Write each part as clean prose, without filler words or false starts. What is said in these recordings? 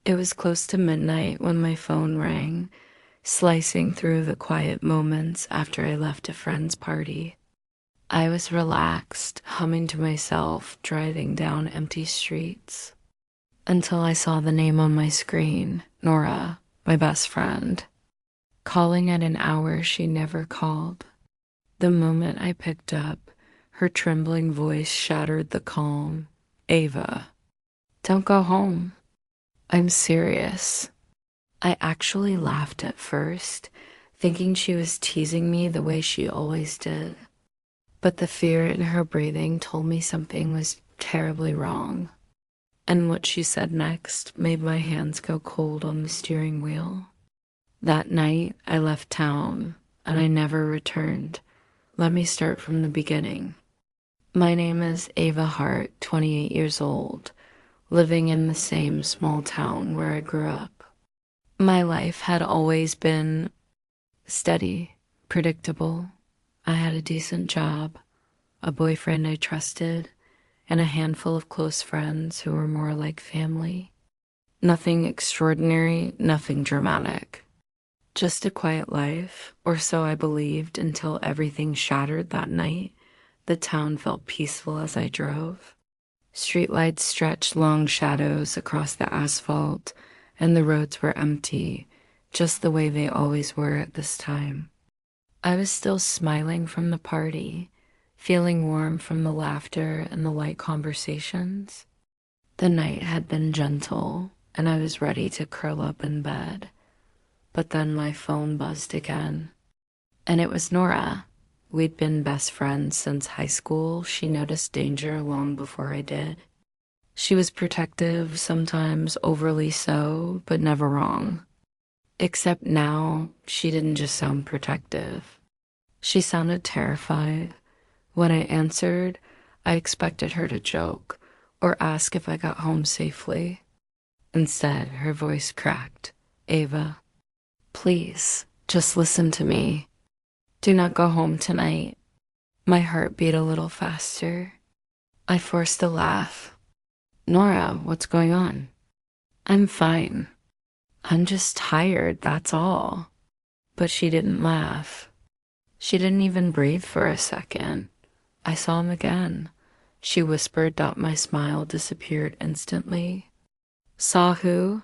It was close to midnight when my phone rang, slicing through the quiet moments after I left a friend's party. I was relaxed, humming to myself, driving down empty streets, until I saw the name on my screen, Nora, my best friend, calling at an hour she never called. The moment I picked up, her trembling voice shattered the calm. Ava, don't go home. I'm serious. I actually laughed at first, thinking she was teasing me the way she always did. But the fear in her breathing told me something was terribly wrong. And what she said next made my hands go cold on the steering wheel. That night, I left town, and I never returned. Let me start from the beginning. My name is Ava Hart, 28 years old, living in the same small town where I grew up. My life had always been steady, predictable. I had a decent job, a boyfriend I trusted, and a handful of close friends who were more like family. Nothing extraordinary, nothing dramatic. Just a quiet life, or so I believed until everything shattered that night. The town felt peaceful as I drove. Streetlights stretched long shadows across the asphalt, and the roads were empty, just the way they always were at this time. I was still smiling from the party, feeling warm from the laughter and the light conversations. The night had been gentle, and I was ready to curl up in bed. But then my phone buzzed again. And it was Nora. We'd been best friends since high school. She noticed danger long before I did. She was protective, sometimes overly so, but never wrong. Except now, she didn't just sound protective. She sounded terrified. When I answered, I expected her to joke or ask if I got home safely. Instead, her voice cracked. Ava, please, just listen to me. Do not go home tonight. My heart beat a little faster. I forced a laugh. Nora, what's going on? I'm fine. I'm just tired, that's all. But she didn't laugh. She didn't even breathe for a second. I saw him again. She whispered that my smile disappeared instantly. Saw who?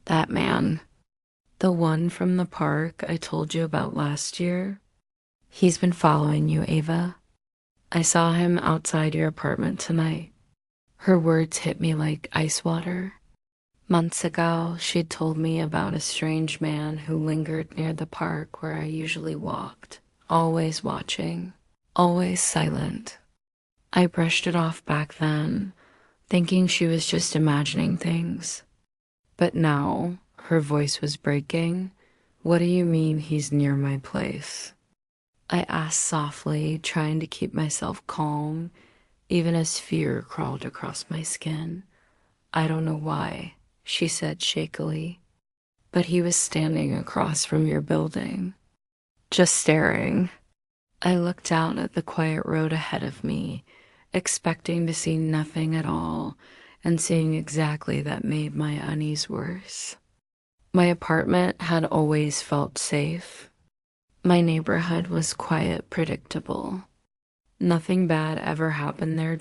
That man. The one from the park I told you about last year. He's been following you, Ava. I saw him outside your apartment tonight. Her words hit me like ice water. Months ago, she'd told me about a strange man who lingered near the park where I usually walked, always watching, always silent. I brushed it off back then, thinking she was just imagining things. But now, her voice was breaking. What do you mean he's near my place? I asked softly, trying to keep myself calm, even as fear crawled across my skin. I don't know why, she said shakily, but he was standing across from your building, just staring. I looked out at the quiet road ahead of me, expecting to see nothing at all, and seeing exactly that made my unease worse. My apartment had always felt safe. My neighborhood was quiet, predictable. Nothing bad ever happened there,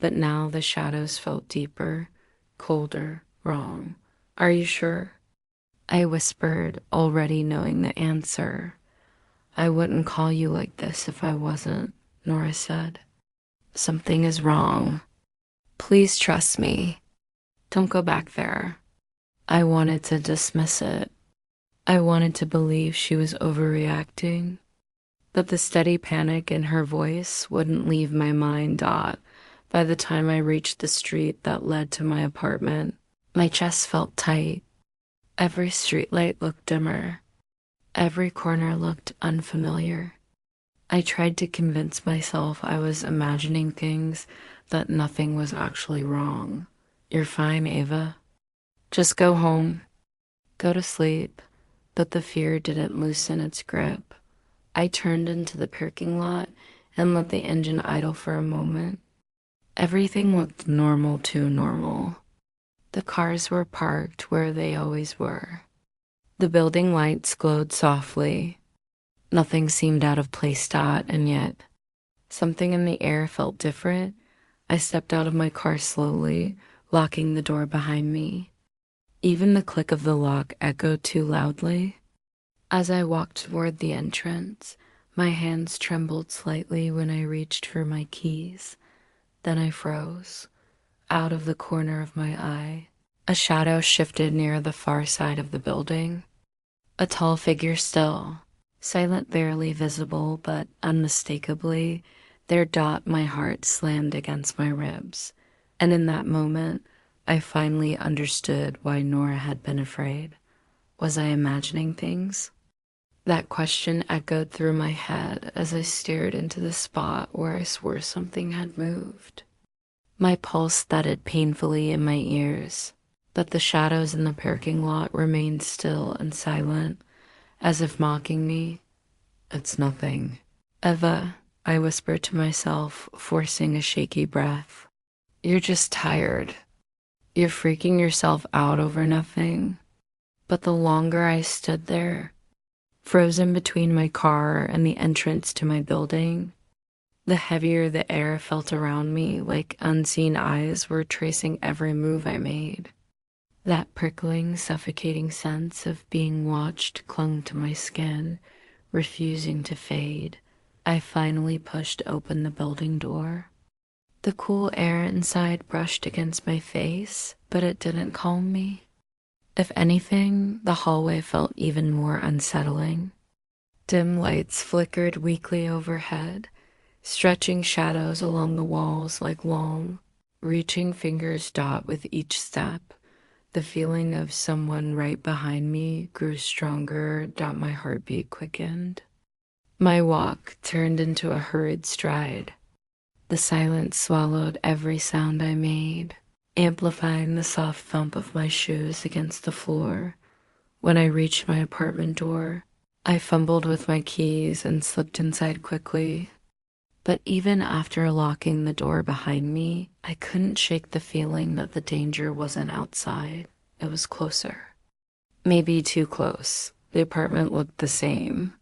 but now the shadows felt deeper, colder, wrong. Are you sure? I whispered, already knowing the answer. I wouldn't call you like this if I wasn't, Nora said. Something is wrong. Please trust me. Don't go back there. I wanted to dismiss it. I wanted to believe she was overreacting, but the steady panic in her voice wouldn't leave my mind. By the time I reached the street that led to my apartment, my chest felt tight. Every streetlight looked dimmer. Every corner looked unfamiliar. I tried to convince myself I was imagining things, that nothing was actually wrong. You're fine, Ava. Just go home. Go to sleep. But the fear didn't loosen its grip. I turned into the parking lot and let the engine idle for a moment. Everything looked normal, too normal. The cars were parked where they always were. The building lights glowed softly. Nothing seemed out of place, and yet something in the air felt different. I stepped out of my car slowly, locking the door behind me. Even the click of the lock echoed too loudly. As I walked toward the entrance, my hands trembled slightly when I reached for my keys. Then I froze. Out of the corner of my eye, a shadow shifted near the far side of the building. A tall figure still, silent, barely visible, but unmistakably, their dot my heart slammed against my ribs. And in that moment, I finally understood why Nora had been afraid. Was I imagining things? That question echoed through my head as I stared into the spot where I swore something had moved. My pulse thudded painfully in my ears, but the shadows in the parking lot remained still and silent, as if mocking me. It's nothing. Eva, I whispered to myself, forcing a shaky breath. You're just tired. You're freaking yourself out over nothing. But the longer I stood there, frozen between my car and the entrance to my building, the heavier the air felt around me, like unseen eyes were tracing every move I made. That prickling, suffocating sense of being watched clung to my skin, refusing to fade. I finally pushed open the building door. The cool air inside brushed against my face, but it didn't calm me. If anything, the hallway felt even more unsettling. Dim lights flickered weakly overhead, stretching shadows along the walls like long, reaching fingers dot with each step. The feeling of someone right behind me grew stronger, my heartbeat quickened. My walk turned into a hurried stride. The silence swallowed every sound I made, amplifying the soft thump of my shoes against the floor. When I reached my apartment door, I fumbled with my keys and slipped inside quickly. But even after locking the door behind me, I couldn't shake the feeling that the danger wasn't outside. It was closer. Maybe too close. The apartment looked the same.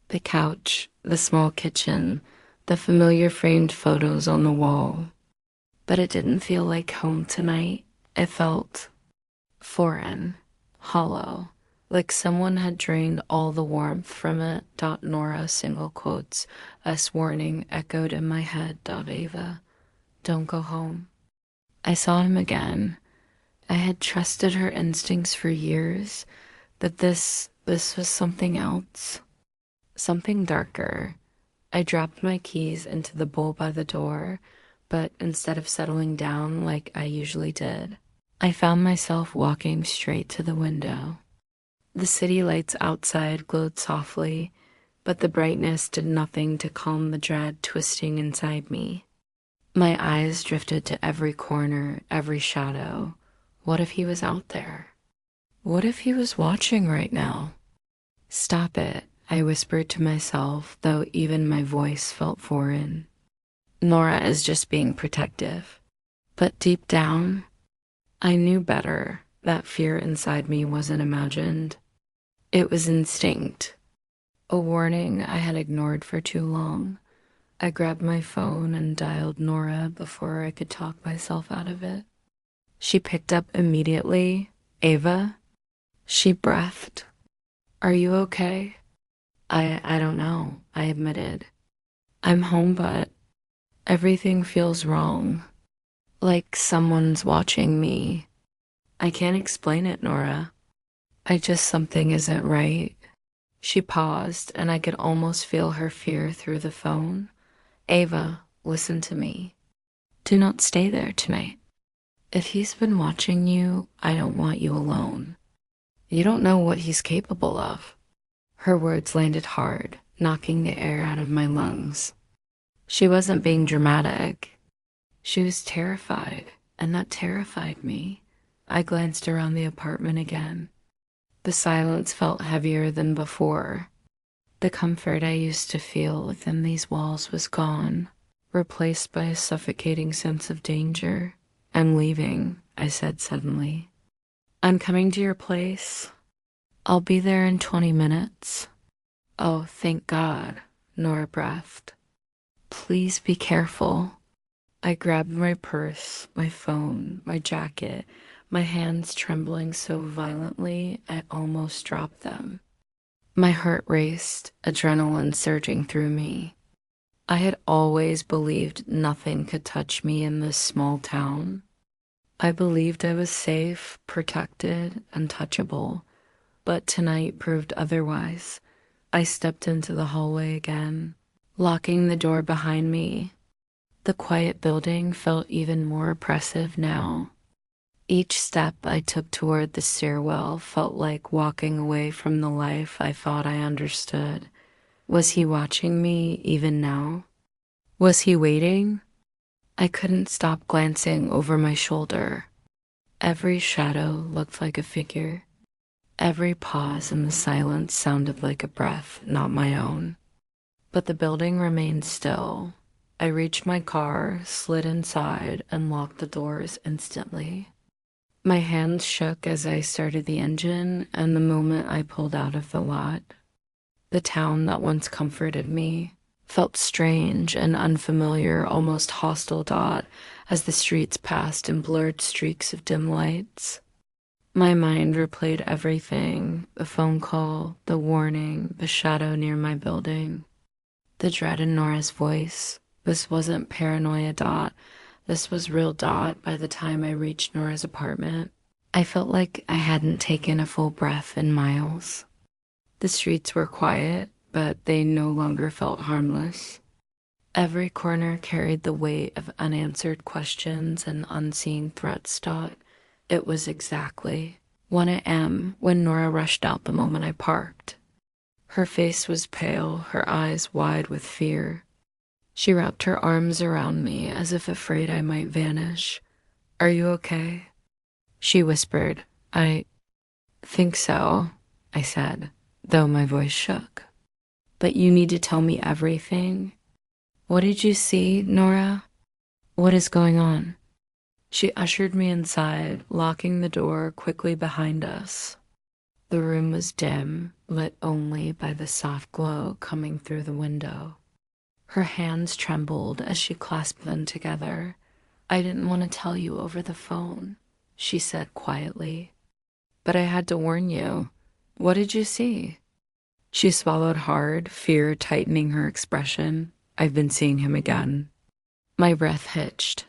The couch, the small kitchen, the familiar framed photos on the wall. But it didn't feel like home tonight. It felt foreign, hollow, like someone had drained all the warmth from it. Nora, single quotes, us warning echoed in my head. Ava, don't go home. I saw him again. I had trusted her instincts for years, but this was something else, something darker. I dropped my keys into the bowl by the door, but instead of settling down like I usually did, I found myself walking straight to the window. The city lights outside glowed softly, but the brightness did nothing to calm the dread twisting inside me. My eyes drifted to every corner, every shadow. What if he was out there? What if he was watching right now? Stop it, I whispered to myself, though even my voice felt foreign. Nora is just being protective. But deep down, I knew better. That fear inside me wasn't imagined. It was instinct. A warning I had ignored for too long. I grabbed my phone and dialed Nora before I could talk myself out of it. She picked up immediately. Ava? She breathed. Are you okay? I don't know, I admitted. I'm home, but everything feels wrong. Like someone's watching me. I can't explain it, Nora. Something isn't right. She paused, and I could almost feel her fear through the phone. Ava, listen to me. Do not stay there tonight. If he's been watching you, I don't want you alone. You don't know what he's capable of. Her words landed hard, knocking the air out of my lungs. She wasn't being dramatic. She was terrified, and that terrified me. I glanced around the apartment again. The silence felt heavier than before. The comfort I used to feel within these walls was gone, replaced by a suffocating sense of danger. I'm leaving, I said suddenly. I'm coming to your place. I'll be there in 20 minutes. Oh, thank God, Nora breathed. Please be careful. I grabbed my purse, my phone, my jacket, my hands trembling so violently I almost dropped them. My heart raced, adrenaline surging through me. I had always believed nothing could touch me in this small town. I believed I was safe, protected, untouchable, but tonight proved otherwise. I stepped into the hallway again, locking the door behind me. The quiet building felt even more oppressive now. Each step I took toward the stairwell felt like walking away from the life I thought I understood. Was he watching me even now? Was he waiting? I couldn't stop glancing over my shoulder. Every shadow looked like a figure. Every pause in the silence sounded like a breath, not my own. But the building remained still. I reached my car, slid inside, and locked the doors instantly. My hands shook as I started the engine, and the moment I pulled out of the lot, the town that once comforted me felt strange and unfamiliar, almost hostile as the streets passed in blurred streaks of dim lights. My mind replayed everything, the phone call, the warning, the shadow near my building, the dread in Nora's voice. This wasn't paranoia this was real by the time I reached Nora's apartment. I felt like I hadn't taken a full breath in miles. The streets were quiet, but they no longer felt harmless. Every corner carried the weight of unanswered questions and unseen threats. It was exactly 1 a.m. when Nora rushed out the moment I parked. Her face was pale, her eyes wide with fear. She wrapped her arms around me as if afraid I might vanish. Are you okay? She whispered. I think so, I said, though my voice shook. But you need to tell me everything. What did you see, Nora? What is going on? She ushered me inside, locking the door quickly behind us. The room was dim, lit only by the soft glow coming through the window. Her hands trembled as she clasped them together. I didn't want to tell you over the phone, she said quietly. But I had to warn you. What did you see? She swallowed hard, fear tightening her expression. I've been seeing him again. My breath hitched.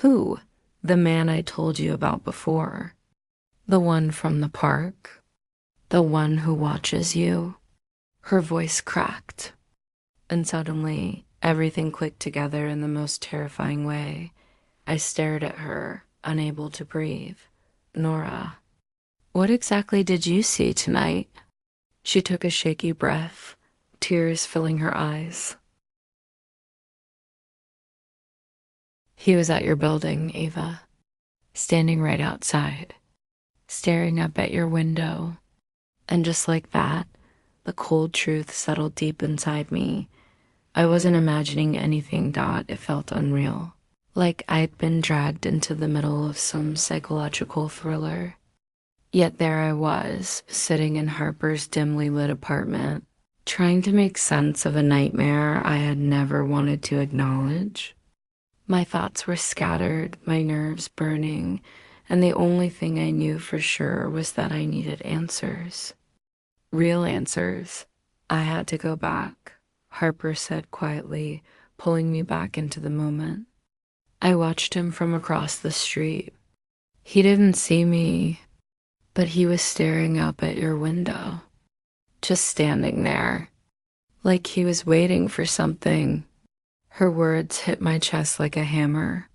Who? The man I told you about before. The one from the park. The one who watches you. Her voice cracked. And suddenly, everything clicked together in the most terrifying way. I stared at her, unable to breathe. Nora, what exactly did you see tonight? She took a shaky breath, tears filling her eyes. He was at your building, Ava, standing right outside, staring up at your window. And just like that, the cold truth settled deep inside me. I wasn't imagining anything, It felt unreal. Like I'd been dragged into the middle of some psychological thriller. Yet there I was, sitting in Harper's dimly lit apartment, trying to make sense of a nightmare I had never wanted to acknowledge. My thoughts were scattered, my nerves burning, and the only thing I knew for sure was that I needed answers. Real answers. I had to go back, Harper said quietly, pulling me back into the moment. I watched him from across the street. He didn't see me, but he was staring up at your window, just standing there, like he was waiting for something. Her words hit my chest like a hammer.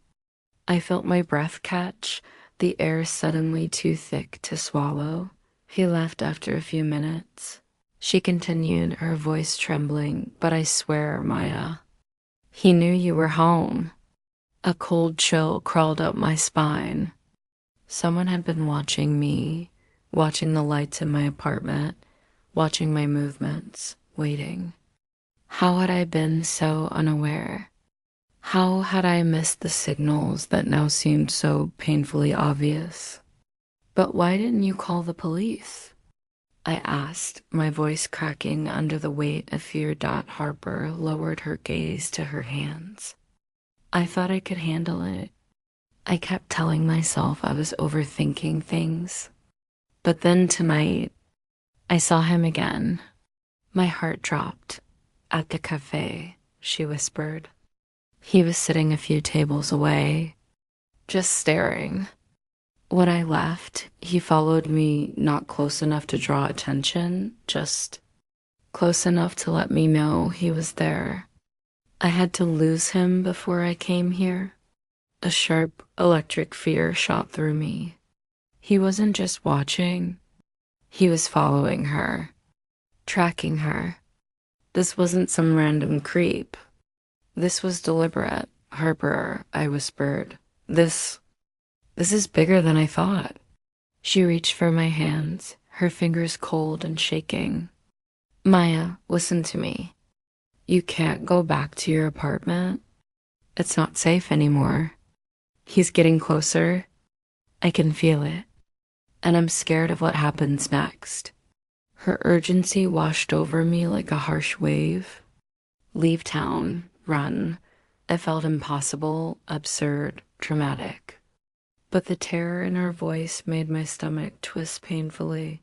I felt my breath catch, the air suddenly too thick to swallow. He left after a few minutes. She continued, her voice trembling, but I swear, Maya, he knew you were home. A cold chill crawled up my spine. Someone had been watching me, watching the lights in my apartment, watching my movements, waiting. How had I been so unaware? How had I missed the signals that now seemed so painfully obvious? But why didn't you call the police? I asked, my voice cracking under the weight of fear. Harper lowered her gaze to her hands. I thought I could handle it. I kept telling myself I was overthinking things. But then tonight, I saw him again. My heart dropped. At the cafe, she whispered. He was sitting a few tables away, just staring. When I left, he followed me, not close enough to draw attention, just close enough to let me know he was there. I had to lose him before I came here. A sharp, electric fear shot through me. He wasn't just watching, he was following her, tracking her. This wasn't some random creep. This was deliberate. Harper, I whispered. This is bigger than I thought. She reached for my hands, her fingers cold and shaking. Maya, listen to me. You can't go back to your apartment. It's not safe anymore. He's getting closer. I can feel it. And I'm scared of what happens next. Her urgency washed over me like a harsh wave. Leave town. Run. It felt impossible, absurd, dramatic. But the terror in her voice made my stomach twist painfully.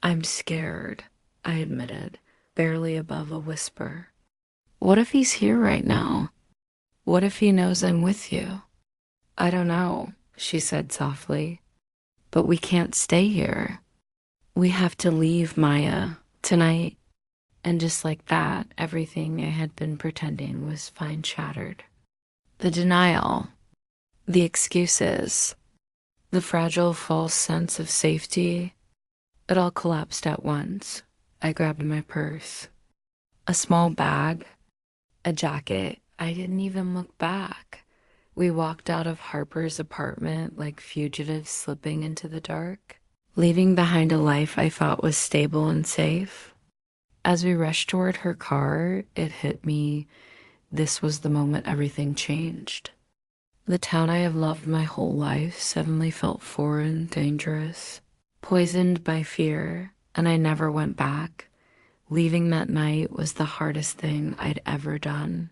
I'm scared, I admitted, barely above a whisper. What if he's here right now? What if he knows I'm with you? I don't know, she said softly. But we can't stay here. We have to leave, Maya, tonight. And just like that, everything I had been pretending was fine shattered. The denial, the excuses, the fragile false sense of safety, it all collapsed at once. I grabbed my purse. A small bag, a jacket. I didn't even look back. We walked out of Harper's apartment like fugitives slipping into the dark, leaving behind a life I thought was stable and safe. As we rushed toward her car, it hit me. This was the moment everything changed. The town I have loved my whole life suddenly felt foreign, dangerous, poisoned by fear, and I never went back. Leaving that night was the hardest thing I'd ever done.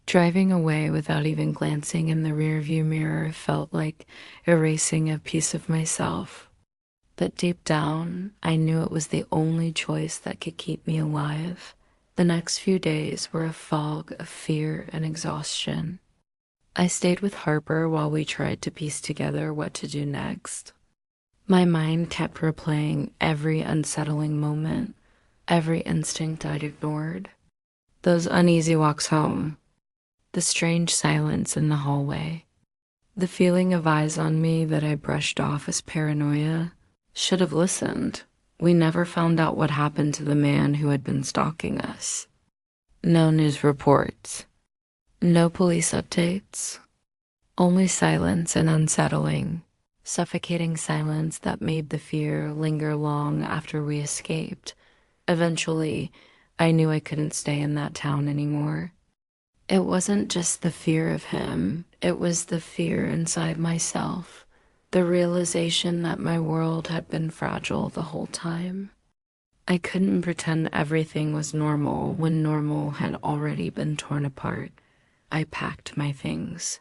Driving away without even glancing in the rearview mirror felt like erasing a piece of myself. But deep down, I knew it was the only choice that could keep me alive. The next few days were a fog of fear and exhaustion. I stayed with Harper while we tried to piece together what to do next. My mind kept replaying every unsettling moment, every instinct I'd ignored. Those uneasy walks home, the strange silence in the hallway, the feeling of eyes on me that I brushed off as paranoia. Should have listened. We never found out what happened to the man who had been stalking us. No news reports. No police updates. Only silence and unsettling, suffocating silence that made the fear linger long after we escaped. Eventually, I knew I couldn't stay in that town anymore. It wasn't just the fear of him. It was the fear inside myself. The realization that my world had been fragile the whole time. I couldn't pretend everything was normal when normal had already been torn apart. I packed my things.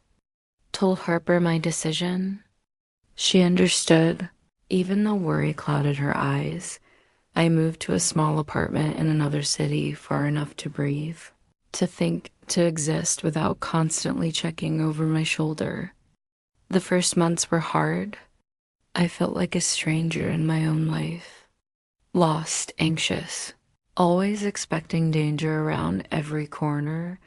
Told Harper my decision. She understood, even though worry clouded her eyes. I moved to a small apartment in another city far enough to breathe, to think, to exist without constantly checking over my shoulder. The first months were hard. I felt like a stranger in my own life. Lost, anxious, always expecting danger around every corner,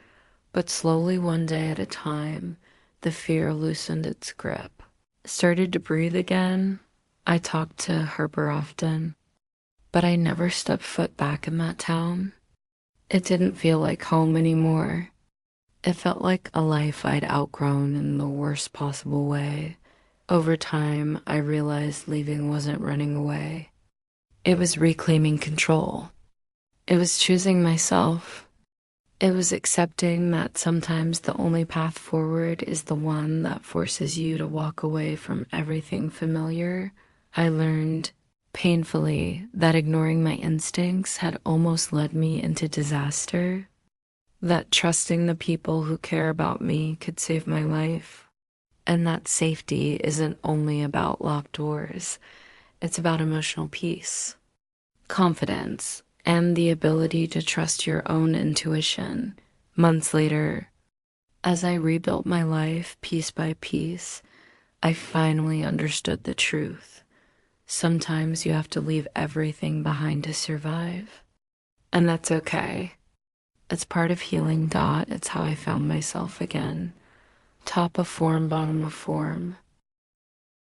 but slowly one day at a time, the fear loosened its grip. Started to breathe again. I talked to Harper often, but I never stepped foot back in that town. It didn't feel like home anymore. It felt like a life I'd outgrown in the worst possible way. Over time, I realized leaving wasn't running away. It was reclaiming control. It was choosing myself. It was accepting that sometimes the only path forward is the one that forces you to walk away from everything familiar. I learned painfully that ignoring my instincts had almost led me into disaster, that trusting the people who care about me could save my life, and that safety isn't only about locked doors, it's about emotional peace, confidence, and the ability to trust your own intuition. Months later, as I rebuilt my life piece by piece, I finally understood the truth. Sometimes you have to leave everything behind to survive. And that's okay. It's part of healing. It's how I found myself again. Top of form, bottom of form.